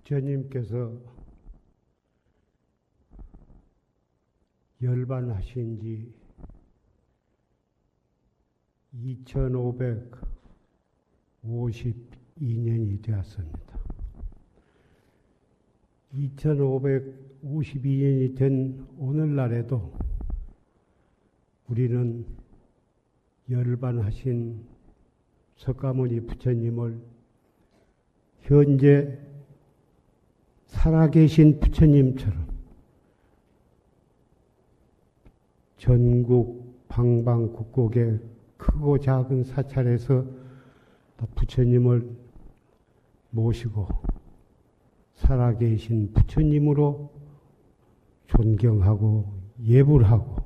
부처님께서 열반하신 지 2552년이 되었습니다. 2552년이 된 오늘날에도 우리는 열반하신 석가모니 부처님을 현재 살아계신 부처님처럼 전국 방방곡곡에 크고 작은 사찰에서 부처님을 모시고 살아계신 부처님으로 존경하고 예불 하고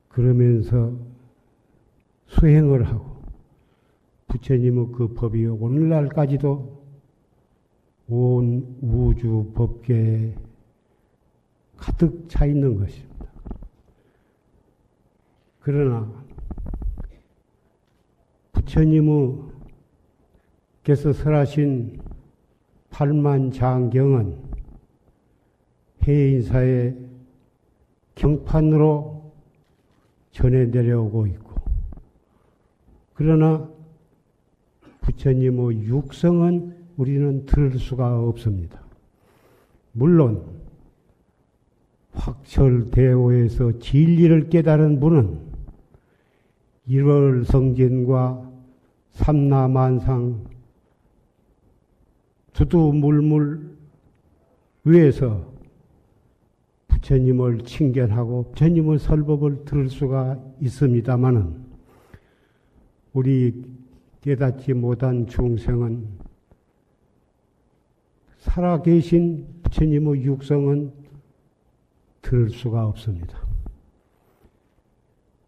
그러면서 수행을 하고 부처님의 그 법이 오늘날까지도 온 우주 법계에 가득 차 있는 것입니다. 그러나 부처님께서 설하신 팔만장경은 해인사의 경판으로 전해 내려오고 있고, 그러나 부처님의 육성은 우리는 들을 수가 없습니다. 물론 확철대오에서 진리를 깨달은 분은 일월성진과 삼라만상 두두물물 위에서 부처님을 칭견하고 부처님의 설법을 들을 수가 있습니다마는 우리 깨닫지 못한 중생은 살아계신 부처님의 육성은 들을 수가 없습니다.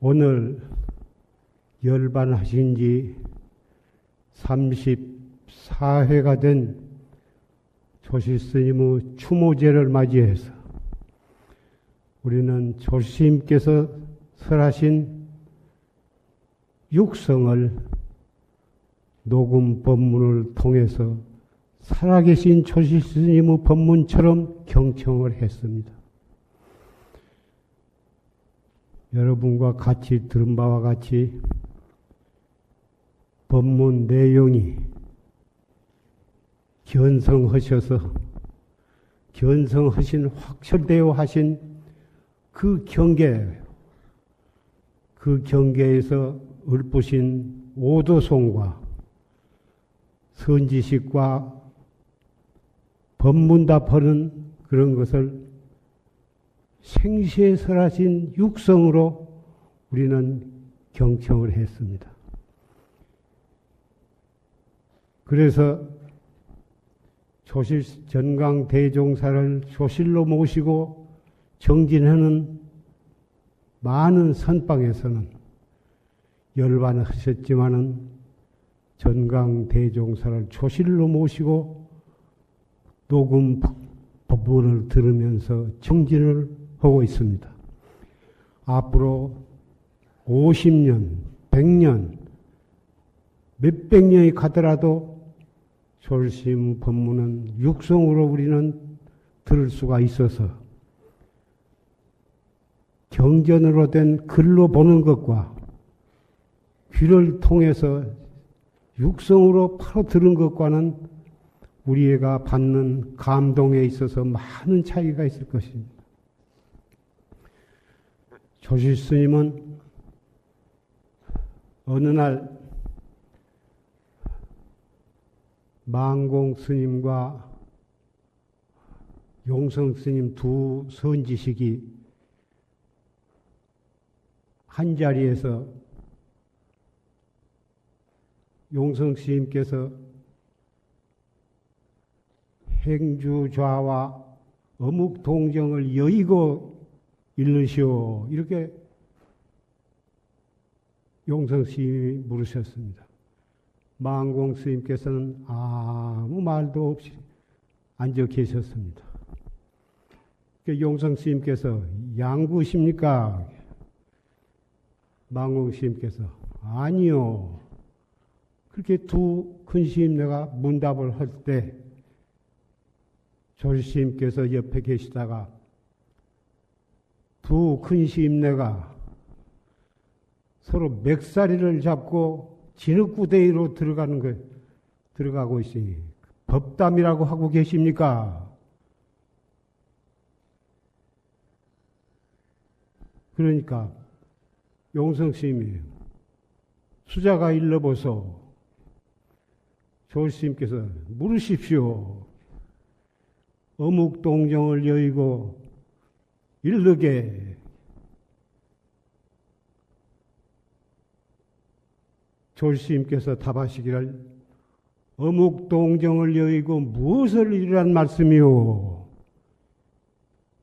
오늘 열반하신 지 34회가 된 조실스님의 추모제를 맞이해서 우리는 조실스님께서 설하신 육성을 녹음 법문을 통해서 살아계신 조실스님의 법문처럼 경청을 했습니다. 여러분과 같이 들은 바와 같이 법문 내용이 견성하신 확철되어 하신 그 경계에서 읊으신 오도송과 선지식과 법문답하는 그런 것을 생시에 설하신 육성으로 우리는 경청을 했습니다. 그래서 조실 전강대종사를 조실로 모시고 정진하는 많은 선방에서는 열반을 하셨지만은 전강대종사를 조실로 모시고 녹음 법문을 들으면서 정진을 하고 있습니다. 앞으로 50년, 100년, 몇백 년이 가더라도 조실스님 법문은 육성으로 우리는 들을 수가 있어서 경전으로 된 글로 보는 것과 귀를 통해서 육성으로 바로 들은 것과는 우리가 받는 감동에 있어서 많은 차이가 있을 것입니다. 조실스님은 어느 날 망공스님과 용성스님 두 선지식이 한자리에서 용성스님께서 행주좌와 어묵동정을 여의고 일르시오 이렇게 용성스님이 물으셨습니다. 망공스님께서는 아무 말도 없이 앉아 계셨습니다. 용성스님께서 양구십니까? 망공스님께서 아니요. 그렇게 두 큰 스님 내가 문답을 할 때 조실스님께서 옆에 계시다가 두 큰 스님네가 서로 맥사리를 잡고 진흙구덩이로 들어가고 있으니 법담이라고 하고 계십니까? 그러니까 용성스님이 수자가 일러보소. 조실스님께서 물으십시오. 어묵 동정을 여의고 일르게 조실스님께서 답하시기를 어묵 동정을 여의고 무엇을 이르란 말씀이오?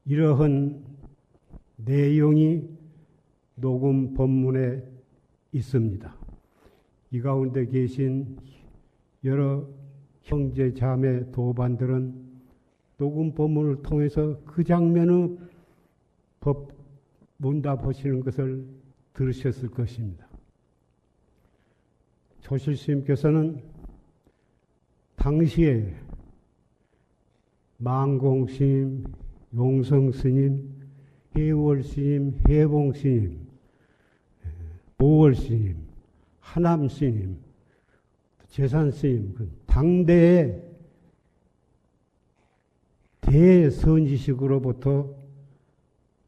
이러한 내용이 녹음 본문에 있습니다. 이 가운데 계신 여러 형제 자매 도반들은 녹음 본문을 통해서 그 장면의 법 문답하시는 것을 들으셨을 것입니다. 조실스님께서는 당시에 망공스님, 용성스님, 해월스님, 해봉스님, 보월스님, 하남스님, 재산스님, 당대의 대선지식으로부터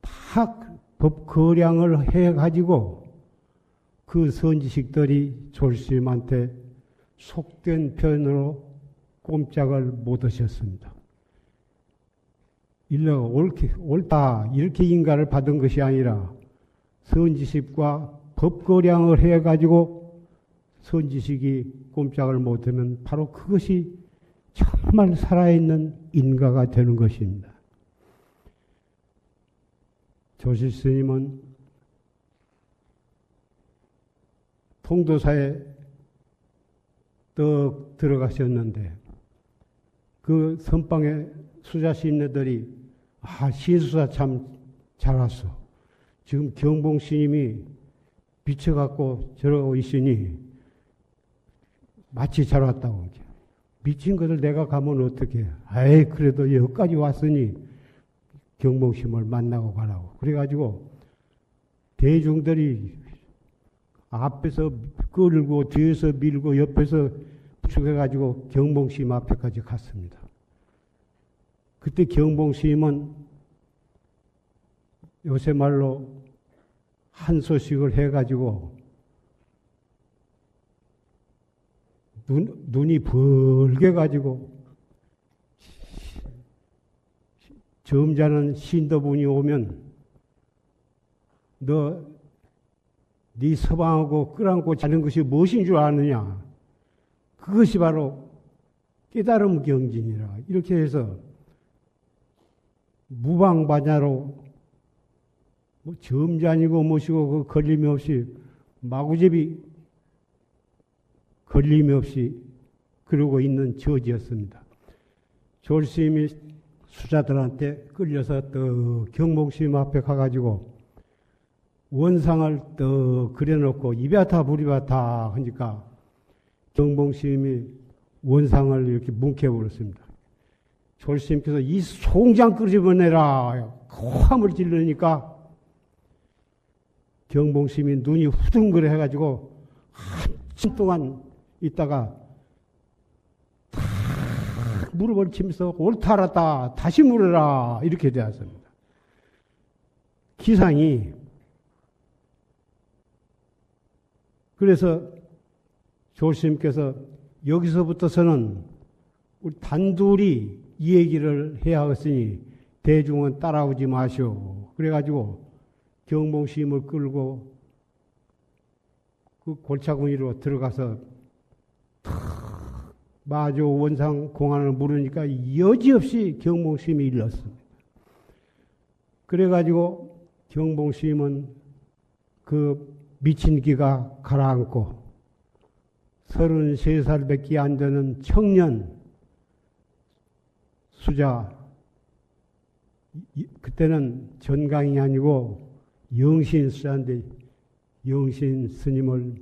다 법거량을 해가지고 그 선지식들이 조실스님한테 속된 편으로 꼼짝을 못 하셨습니다. 일러가 옳다 이렇게 인가를 받은 것이 아니라 선지식과 법거량을 해가지고 선지식이 꼼짝을 못하면 바로 그것이 정말 살아있는 인가가 되는 것입니다. 조실스님은 통도사에 떡 들어가셨는데 그 선방에 수자스님네들이 신수사 참 잘 왔어. 지금 경봉스님이 미쳐갖고 저러고 있으니 마치 잘 왔다고. 미친 것을 내가 가면 어떡해. 아이 그래도 여기까지 왔으니 경봉스님을 만나고 가라고. 그래가지고 대중들이 앞에서 끌고 뒤에서 밀고 옆에서 축해가지고 경봉스님 앞에까지 갔습니다. 그때 경봉스님은 요새 말로 한 소식을 해가지고 눈이 벌게 가지고 점잖은 신도분이 오면 네 서방하고 끌안고 자는 것이 무엇인 줄 아느냐? 그것이 바로 깨달음 경진이라. 이렇게 해서 무방반야로 점잖이고 무엇이고 그 걸림이 없이 마구잡이 걸림이 없이 그러고 있는 처지였습니다. 조실스님이 수자들한테 끌려서 또 경봉스님 앞에 가가지고 원상을 또 그려놓고 이베아타 부리바타 하니까 경봉스님이 원상을 이렇게 뭉개버렸습니다. 조실스님께서 이 송장 끄집어내라 함을 질르니까 경봉스님이 눈이 후둥그려 해가지고 한참 동안 있다가 탁 무릎을 치면서 옳다 알았다 다시 물어라 이렇게 되었습니다. 기상이 그래서 조실스님께서 여기서부터서는 우리 단둘이 이 얘기를 해야 하겠으니 대중은 따라오지 마시오. 그래가지고 경봉스님을 끌고 그 골차구니로 들어가서 마조 원상 공안을 물으니까 여지없이 경봉스님이 일렀습니다. 그래가지고 경봉스님은 그 미친 기가 가라앉고 33살밖에 안 되는 청년 수자, 그때는 전강이 아니고 영신 수자인데 영신 스님을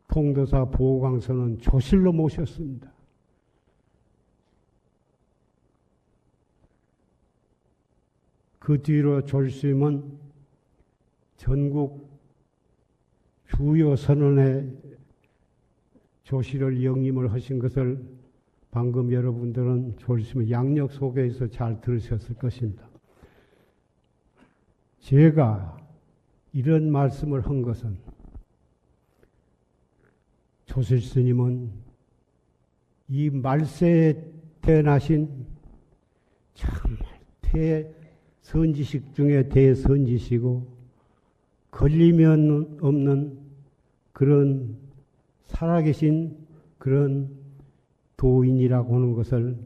통도사 보호광선은 조실로 모셨습니다. 그 뒤로 조실스님은 전국 주요 선언에 조실을 영임을 하신 것을 방금 여러분들은 조실스님의 양력 속에서 잘 들으셨을 것입니다. 제가 이런 말씀을 한 것은 조실스님은 이 말세에 태어나신 정말 대선지식 중에 대선지시고 걸리면 없는 그런 살아계신 그런 도인이라고 하는 것을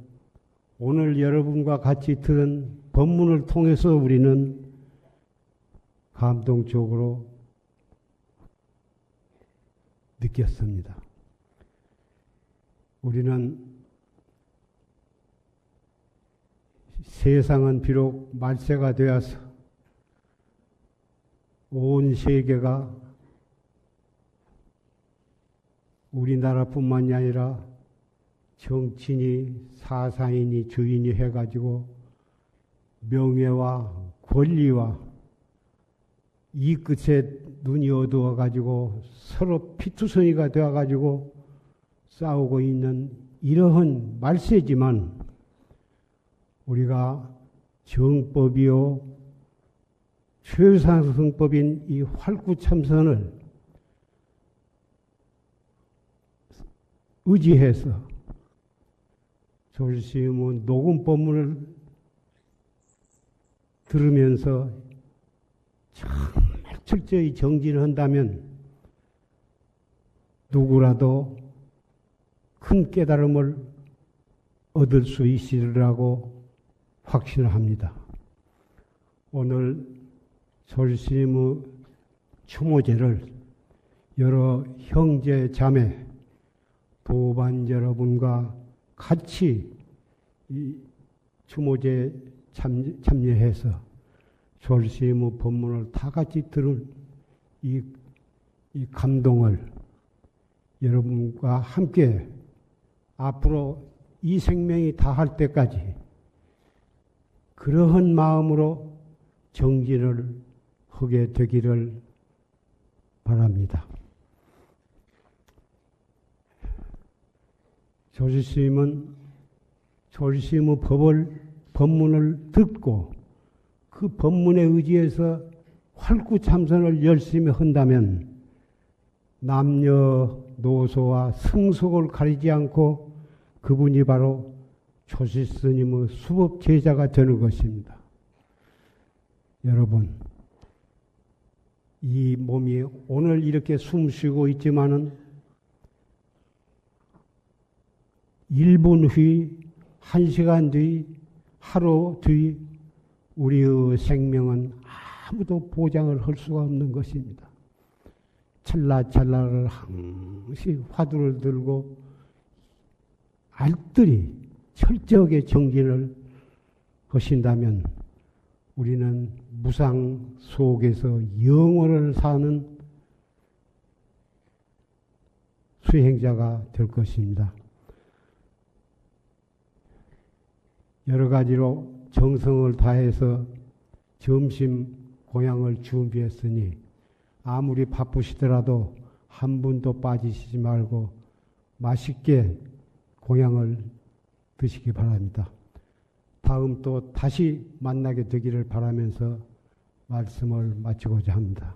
오늘 여러분과 같이 들은 법문을 통해서 우리는 감동적으로 느꼈습니다. 우리는 세상은 비록 말세가 되어서 온 세계가 우리나라뿐만이 아니라 정치인이 사상인이 주인이 해가지고 명예와 권리와 이 끝에 눈이 어두워가지고 서로 피투성이가 되어가지고 싸우고 있는 이러한 말세지만 우리가 정법이요 최상승법인 이 활구참선을 의지해서 조실스님은 녹음 법문을 들으면서 정말 철저히 정진을 한다면 누구라도 큰 깨달음을 얻을 수 있으리라고 확신을 합니다. 오늘 조실스님의 추모제를 여러 형제 자매 도반 여러분과 같이 이 추모제에 참여해서 조실스님의 법문을 다 같이 들은 이 감동을 여러분과 함께 앞으로 이 생명이 다할 때까지 그러한 마음으로 정진을 하게 되기를 바랍니다. 조실스님은 조실스님의 법문을 듣고 그 법문에 의지해서 활구참선을 열심히 한다면 남녀노소와 성속을 가리지 않고 그분이 바로 조실스님의 수법 제자가 되는 것입니다. 여러분, 이 몸이 오늘 이렇게 숨쉬고 있지만은 1분 뒤, 1시간 뒤, 하루 뒤 우리의 생명은 아무도 보장을 할 수가 없는 것입니다. 찰나찰나를 항시 화두를 들고 알뜰히 철저하게 정진을 하신다면 우리는 무상 속에서 영원을 사는 수행자가 될 것입니다. 여러 가지로 정성을 다해서 점심 공양을 준비했으니 아무리 바쁘시더라도 한 분도 빠지시지 말고 맛있게 공양을 드시기 바랍니다. 다음 또 다시 만나게 되기를 바라면서 말씀을 마치고자 합니다.